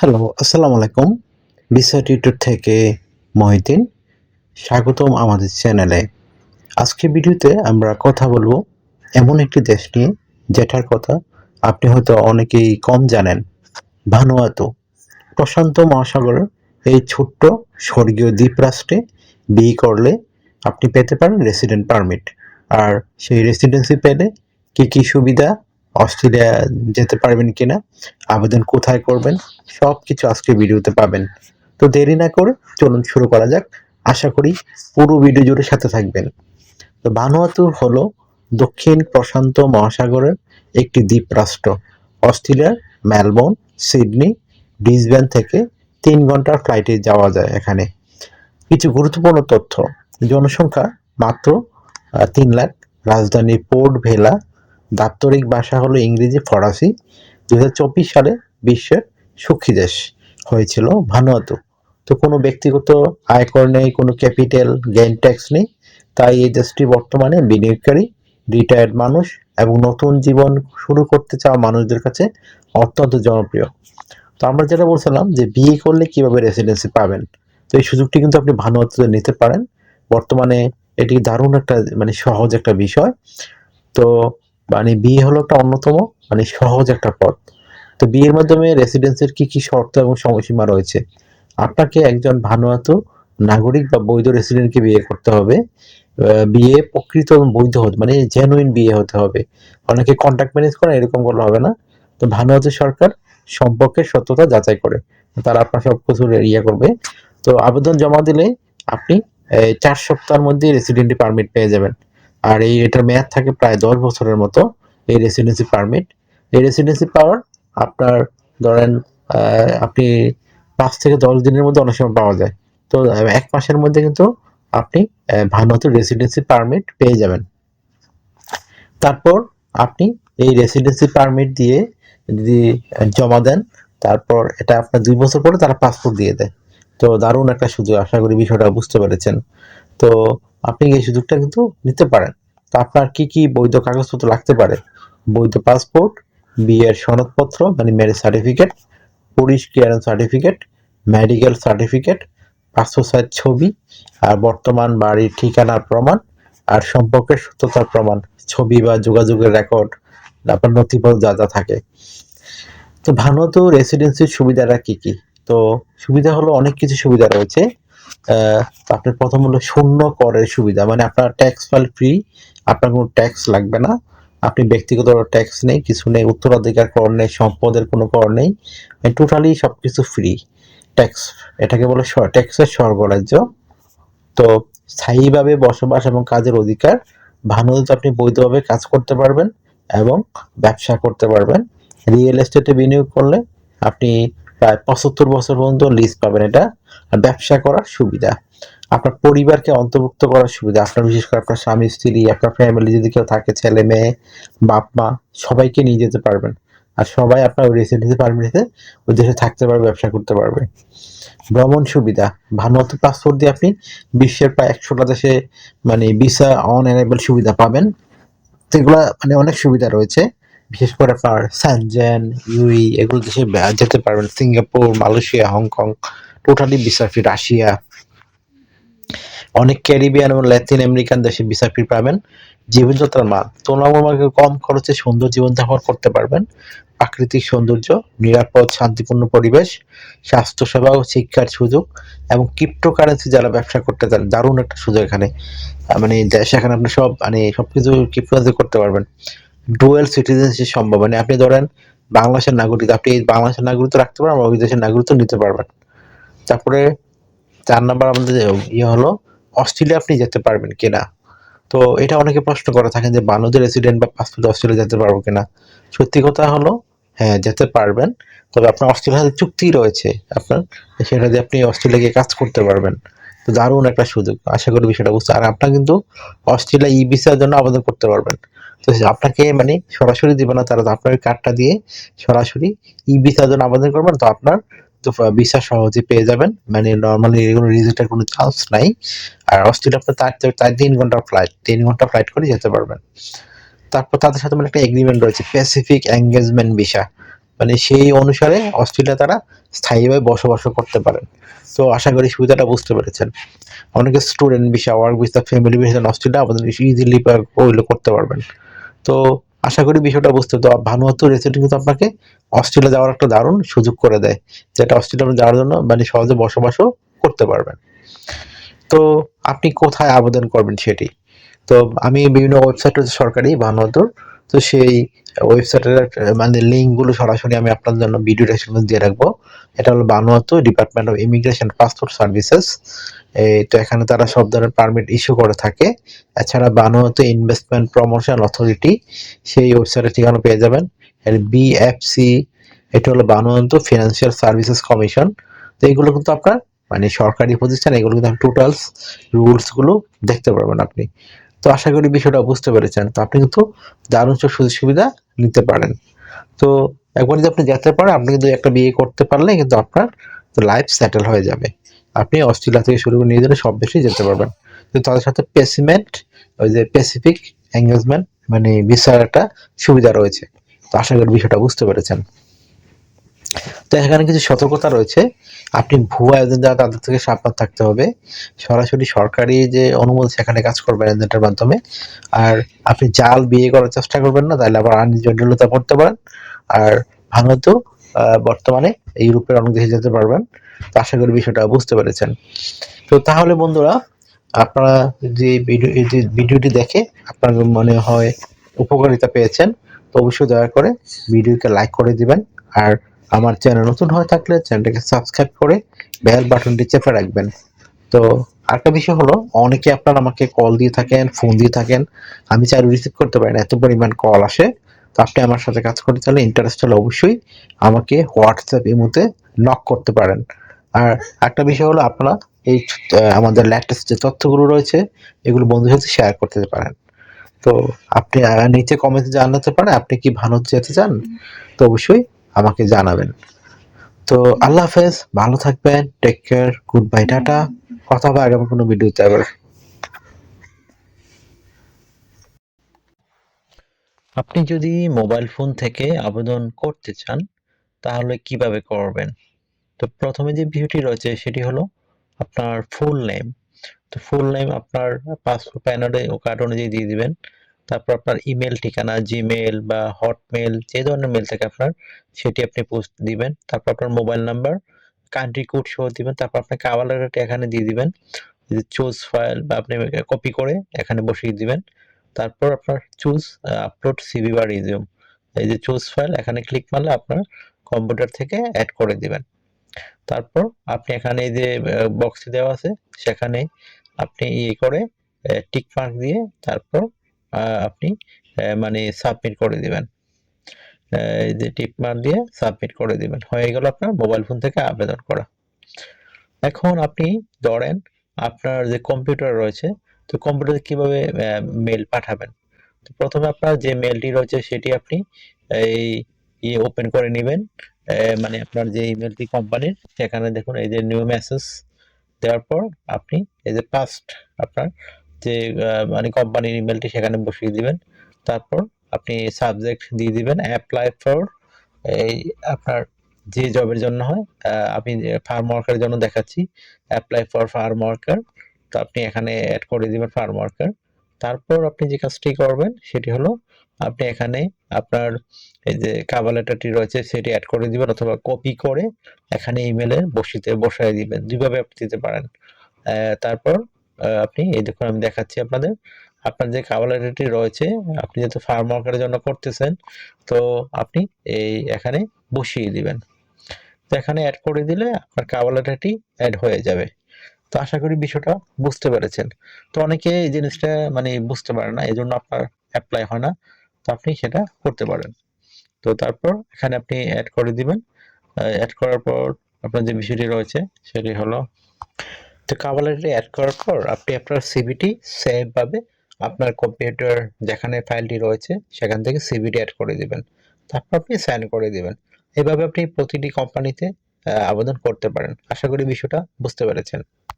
Hello, আসসালামু আলাইকুম। Visa tutor থেকে মহিউদ্দিন। স্বাগতম আমাদের চ্যানেলে। আজকের ভিডিওতে আমরা কথা বলবো এমন একটি দেশ নিয়ে যেটার কথা আপনি হয়তো অনেকেই কম জানেন। ভানুয়াতু। প্রশান্ত মহাসাগরের এই ছোট্ট স্বর্গীয় দ্বীপরাষ্ট্রে বিয়ে করলে আপনি পেতে পারেন রেসিডেন্ট পারমিট। আর সেই রেসিডেন্সি পেলে কি সুবিধা, অস্ট্রেলিয়া যেতে পারবেন কিনা, আবেদন কোথায় করবেন, সবকিছু আজকে ভিডিওতে পাবেন। তো দেরি না করে চলুন শুরু করা যাক। আশা করি পুরো ভিডিও জুড়ে সাথে থাকবেন। তো ভানুয়াতু হলো দক্ষিণ প্রশান্ত মহাসাগরের একটি দ্বীপরাষ্ট্র। অস্ট্রেলিয়ার মেলবোর্ন, সিডনি, ব্রিসবেন থেকে 3 ঘন্টার ফ্লাইটে যাওয়া যায় এখানে। কিছু গুরুত্বপূর্ণ তথ্য: জনসংখ্যা মাত্র 3 লাখ। রাজধানী পোর্ট ভেলা। দাপ্তরিক ভাষা হলো ইংরেজি, ফরাসি। 2024 সালে বিশ্বের সুখী দেশ হয়েছিল ভানুয়াতু। তো কোনো ব্যক্তিগত আয়কর নেই, কোনো ক্যাপিটাল গেইন ট্যাক্স নেই। তাই এই দেশটি বর্তমানে বিনিয়োগকারী, রিটায়ার্ড মানুষ এবং নতুন জীবন শুরু করতে চাওয়া মানুষদের কাছে অত্যন্ত জনপ্রিয়। তো আমরা যেটা বলছিলাম যে বিয়ে করলে কিভাবে রেসিডেন্সি পাবেন, তো এই সুযোগটি কিন্তু আপনি ভানুয়াতুতে নিতে পারেন। বর্তমানে এটি দারুণ একটা সহজ একটা বিষয়। তো বিয়ে হলো একটা অন্যতম সহজ একটা পথ। তো বিয়ের মাধ্যমে রেসিডেন্সির কি শর্ত এবং সময়সীমা রয়েছে? আপনাকে একজন ভানুয়াতু নাগরিক বা বৈধ রেসিডেন্টকে বিয়ে করতে হবে। বিয়ে প্রকৃত এবং বৈধ হতে জেনুইন বিয়ে হতে হবে। অনেকে কন্ট্রাক্ট ম্যারেজ করে, এরকম করলে হবে না। তো ভানুয়াতু সরকার সম্পর্কের সত্যতা যাচাই করে, তারা আপনার সব কিছু করবে। তো আবেদন জমা দিলে আপনি 4 সপ্তাহের মধ্যে রেসিডেন্সি পারমিট পেয়ে যাবেন। আর এটার মেয়াদ থাকে প্রায় 10 বছরের মতো। এই রেসিডেন্সি পারমিট, এই রেসিডেন্সি পাওয়ার আপনার ধরেন আপনি 5 থেকে 10 দিনের মধ্যে অনেক সময় পাওয়া যায়। তো 1 মাসের মধ্যে কিন্তু আপনি ভানুয়াতু রেসিডেন্সি পারমিট পেয়ে যাবেন। তারপর আপনি এই রেসিডেন্সি পারমিট দিয়ে যদি জমা দেন, তারপর এটা আপনার 2 বছর পরে তারা পাসপোর্ট দিয়ে দেয়। তো দারুণ একটা সুযোগ, আশা করি বিষয়টা বুঝতে পেরেছেন। তো আপনি এই সুযোগটা কিন্তু নিতে পারেন। তো আপনার কি বৈধ কাগজপত্র লাগতে পারে? বৈধ পাসপোর্ট, বিয়ের সনদপত্র marriage certificate, police clearance certificate, medical certificate, passport size ছবি, আর বর্তমান বাড়ির ঠিকানার প্রমাণ, আর সম্পর্কের সত্যতার প্রমাণ, ছবি বা যোগাযোগের রেকর্ড, আপনার নথিপত্র যা থাকে। তো ভানুয়াতু রেসিডেন্সির সুবিধাটা কি? তো সুবিধা হলো অনেক কিছু সুবিধা রয়েছে। আপনার প্রথম হলো শূন্য করের সুবিধা, আপনার ট্যাক্স ফাইল ফ্রি, আপনার কোনো ট্যাক্স লাগবে না। আপনি ব্যক্তিগত ট্যাক্স নেই, কিছু নেই, উত্তরাধিকার কর নেই, সম্পদের কোনো কর নেই, টোটালি সবকিছু ফ্রি। ট্যাক্স, এটাকে বলে ট্যাক্সের স্বর্গরাজ্য। তো স্থায়ীভাবে বসবাস এবং কাজের অধিকার, ভানুয়াতুতে আপনি বৈধভাবে কাজ করতে পারবেন এবং ব্যবসা করতে পারবেন। রিয়েল এস্টেটে বিনিয়োগ করলে আপনি প্রায় 75 বছর পর্যন্ত লিজ পাবেন। এটা ব্যবসা করার সুবিধা, আপনার পরিবারকে অন্তর্ভুক্ত করার সুবিধা, আপনার বিশেষ করে আপনার স্বামী স্ত্রী, আপনার ফ্যামিলি যদি কেউ থাকে, ছেলে মেয়ে, বাপ মা, সবাইকে নিয়ে যেতে পারবেন। আর সবাই আপনার ওই রেসিডেন্সি পারমিটে ওই দেশে থাকতে পারবে, ব্যবসা করতে পারবে। ভ্রমণ সুবিধা, ভানুয়াতু পাসপোর্ট দিয়ে আপনি বিশ্বের প্রায় 100টা দেশে ভিসা অন অ্যারাইভাল সুবিধা পাবেন। তো এগুলা অনেক সুবিধা রয়েছে। বিশেষ করে আপনার স্যানজেন, ইউই এগুলো দেশে যেতে পারবেন। Singapore, Malaysia, Hong Kong totally visa free. Russia, অনেক ক্যারিবিয়ান এবং ল্যাতিন আমেরিকান দেশে ভিসা ফ্রি পাবেন। জীবনযাত্রার মান, তুলনামূলক কম খরচে সুন্দর জীবনযাপন করতে পারবেন। প্রাকৃতিক সৌন্দর্য, নিরাপদ শান্তিপূর্ণ পরিবেশ, স্বাস্থ্যসেবা ও শিক্ষার সুযোগ এবং ক্রিপ্টোকারেন্সি যারা ব্যবসা করতে চান, দারুণ একটা সুযোগ এখানে। সেখানে আপনি সবকিছু ক্রিপ্টোকারেন্সি করতে পারবেন। ডুয়েল সিটিজেনশিপ সম্ভব, আপনি ধরেন বাংলাদেশের নাগরিক, আপনি বাংলাদেশের নাগরিকত্ব রাখতে পারবেন, ওই দেশের নাগরিকত্ব নিতে পারবেন। তারপরে 4 নাম্বার আমাদের হলো অস্ট্রেলিয়া আপনি যেতে পারবেন কিনা। তো এটা অনেকে প্রশ্ন করে থাকেন যে বাংলাদেশ রেসিডেন্ট বা পাসপোর্ট অস্ট্রেলিয়া যেতে পারবো কিনা। সত্যি কথা হলো হ্যাঁ, যেতে পারবেন। তবে আপনার অস্ট্রেলিয়ার সাথে চুক্তি রয়েছে আপনার, সেটা দিয়ে আপনি অস্ট্রেলিয়া গিয়ে কাজ করতে পারবেন। তো দারুণ একটা সুযোগ, আশা করি বিষয়টা বুঝতে। আর আপনার কিন্তু অস্ট্রেলিয়া ই ভিসার জন্য আবেদন করতে পারবেন। তো আপনাকে সরাসরি দিবে না তারা, আপনার কার্ডটা দিয়ে সরাসরি ই ভিসার জন্য আবেদন করবেন। তো আপনার তো ভিসা সহজে পেয়ে যাবেন, নর্মালি এগুলো রিজেক্টের কোনো চান্স নাই। আর অস্ট্রেলিয়া আপনার তার 3 ঘন্টা ফ্লাইট করে যেতে পারবেন। তারপর তাদের সাথে একটা এগ্রিমেন্ট রয়েছে, প্যাসিফিক এঙ্গেজমেন্ট ভিসা। মানে সেই অনুসারে অস্ট্রেলিয়া তারা স্থায়ীভাবে বসবাস করতে পারেন। তো আশা করি সুবিধাটা বুঝতে পেরেছেন। অনেকে student visa, work visa, family visa Australia আবেদন ইজিলি ওইগুলো করতে পারবেন। তো আশা করি বিষয়টা বুঝতে, তো ভানুয়াতু রেসিডেন্ট কিন্তু আপনাকে অস্ট্রেলিয়া যাওয়ার একটা দারুণ সুযোগ করে দেয়, যেটা অস্ট্রেলিয়া যাওয়ার জন্য মানে সহজে বসবাসও করতে পারবেন। তো আপনি কোথায় আবেদন করবেন সেটি, তো আমি বিভিন্ন ওয়েবসাইট রয়েছে সরকারি ভানুয়াতুর, তো সেই ওয়েবসাইটের মানে লিঙ্কগুলো সরাসরি আমি আপনার জন্য ভিডিও ডেসক্রিপশনে দিয়ে রাখবো। এটা হলো Vanuatu department of immigration passport services. তো এখানে তারা সব ধরনের পারমিট ইস্যু করে থাকে। এছাড়া ভানুয়াতু ইনভেস্টমেন্ট প্রমোশন অথরিটি, সেই ওয়েবসাইটের ঠিকানা পেয়ে যাবেন। এর বিএফসি, এটা হলো ভানুয়াতু ফিনান্সিয়াল সার্ভিসেস কমিশন। তো এগুলো কিন্তু আপনার মানে সরকারি প্রতিষ্ঠান, এগুলো কিন্তু টোটালস রুলসগুলো দেখতে পারবেন আপনি। তো আশা করি বিষয়টা বুঝতে পেরেছেন। তো আপনি কিন্তু দারুণ সুযোগ সুবিধা নিতে পারেন। তো একবার যদি আপনি যেতে পারেন, আপনি কিন্তু একটা বিয়ে করতে পারলে কিন্তু আপনার লাইফ সেটেল হয়ে যাবে। আপনি অস্ট্রেলিয়া থেকে শুরু করে নিউজিল্যান্ড সব দেশেই যেতে পারবেন। কিন্তু তাদের সাথে ওই যে প্যাসিফিক এঙ্গেজমেন্ট মানে ভিসার একটা সুবিধা রয়েছে। তো আশা করি বিষয়টা বুঝতে পেরেছেন। তো এখানে কিছু সতর্কতা রয়েছে। আপনি ভুয়া এজেন্ট যারা, তাদের থেকে সাবধান থাকতে হবে। সরাসরি সরকারি যে অনুমতি সেখানে কাজ করবেন এজেন্টের মাধ্যমে। আর আপনি জাল বিয়ে করার চেষ্টা করবেন না, তাহলে আবার আইনি জটিলতা পড়তে পারেন। আর ভারত বর্তমানে ইউরোপের অনেক দেশে যেতে পারবেন। তো আশা করি বিষয়টা বুঝতে পেরেছেন। তো তাহলে বন্ধুরা, আপনারা যে ভিডিওটি দেখে আপনার মনে হয় উপকারিতা পেয়েছেন, তো অবশ্যই দয়া করে ভিডিওকে লাইক করে দিবেন। আর আমার চ্যানেল নতুন হয়ে থাকলে চ্যানেলটাকে সাবস্ক্রাইব করে বেল বাটনটি চেপে রাখবেন। তো আরেকটা বিষয় হলো, অনেকে আপনারা আমাকে কল দিয়ে থাকেন, ফোন দিয়ে থাকেন, আমি চাই রিসিভ করতে পারি না, এত পরিমাণ কল আসে। তো আপনি আমার সাথে কাজ করতে চাইলে, ইন্টারেস্ট হলে অবশ্যই আমাকে হোয়াটসঅ্যাপ ইমোতে নক করতে পারেন। আর একটা বিষয় হলো, আপনারা এই আমাদের লেটেস্ট যে তথ্যগুলো রয়েছে এগুলো বন্ধুদের সাথে শেয়ার করতে পারেন। তো আপনি নিচে কমেন্টে জানাতে পারেন আপনি কি ভারত যেতে চান, তো অবশ্যই আমাকে জানাবেন। তো আল্লাহ হাফেজ, ভালো থাকবেন, take care, good bye, tata. কথা হবে আগামী কোনো ভিডিওতে আবার। আপনি যদি মোবাইল ফোন থেকে আবেদন করতে চান তাহলে কিভাবে করবেন? তো প্রথমে যে বিষয়টি রয়েছে সেটি হলো আপনার ফুল নেম। তো ফুল নেম আপনার পাসপোর্ট কার্ড অনুযায়ী দিয়ে দিবেন। তারপর আপনার ইমেল ঠিকানা, জিমেল বা হটমেল যে ধরনের মেল থাকে আপনার, সেটি আপনি পোস্ট দিবেন। তারপর আপনার মোবাইল নাম্বার, কান্ট্রি কোড সহ দিবেন। তারপর আপনার কাভার লেটারটা এখানে দিয়ে দিবেন। চুজ ফাইল বা আপনি কপি করে এখানে বসিয়ে দিবেন। তারপর আপনার চুজ আপলোড সিভি বা রিজিউম, এই যে চুজ ফাইল এখানে ক্লিক মারলে আপনার কম্পিউটার থেকে অ্যাড করে দিবেন। তারপর আপনি এখানে এই যে বক্স দেওয়া আছে সেখানে আপনি করে টিক মার্ক দিয়ে তারপর আপনি মানে সাবমিট করে দিবেন। এই যে টিক মার্ক দিয়ে সাবমিট করে দিবেন, হয়ে গেল আপনার মোবাইল ফোন থেকে আবেদন করা। এখন আপনি ধরেন আপনার যে কম্পিউটার রয়েছে, তো কম্পিউটারে কিভাবে মেল পাঠাবেন। তো প্রথমে আপনার যে মেলটি রয়েছে সেটি আপনি এই ওপেন করে নেবেন। মানে আপনার যে ইমেলটি কোম্পানির, সেখানে দেখুন এই যে নিউ মেসেজ দেওয়ার পর আপনি এই যে পাস্ট আপনার যে মানে কোম্পানির ইমেলটি সেখানে বসিয়ে দিবেন। তারপর আপনি সাবজেক্ট দিয়ে দিবেন অ্যাপ্লাই ফর, এই আপনার যে জবের জন্য হয়, আমি ফার্ম ওয়ার্কারের জন্য দেখাচ্ছি, অ্যাপ্লাই ফর ফার্ম ওয়ার্কার। তো আপনি এখানে অ্যাড করে দিবেন ফার্ম ওয়ার্কার। তারপর আপনি যে কাজটি করবেন সেটি হলো, আপনি এখানে আপনার এই যে কভার লেটারটি রয়েছে সেটি অ্যাড করে দিবেন, অথবা কপি করে এখানে ইমেলে বসায় দিবেন, দুইভাবে আপনি দিতে পারেন। তারপর আপনি এই দেখুন আমি দেখাচ্ছি আপনাদের, আপনার যে কভার লেটারটি রয়েছে, আপনি যেহেতু ফার্ম ওয়ার্কারের জন্য করতেছেন, তো আপনি এই এখানে বসিয়ে দিবেন। তো এখানে অ্যাড করে দিলে আপনার কভার লেটারটি অ্যাড হয়ে যাবে। তো আশা করি বিষয়টা বুঝতে পেরেছেন। তো অনেকে এই জিনিসটা মানে বুঝতে পারে না, এই জন্য আপনার অ্যাপ্লাই হয় না। তো আপনি সেটা করতে পারেন। তো তারপর এখানে আপনি অ্যাড করে দিবেন। অ্যাড করার পর আপনার যে বিষয়টি রয়েছে সেটি হলো, তো কভার লেটারে অ্যাড করার পর আপনি আপনার সিভিটি সেভ ভাবে আপনার কম্পিউটার যেখানে ফাইলটি রয়েছে সেখান থেকে সিভিটি অ্যাড করে দিবেন। তারপর আপনি সাইন করে দিবেন। এভাবে আপনি প্রতিটি কোম্পানিতে আবেদন করতে পারেন। আশা করি বিষয়টা বুঝতে পেরেছেন।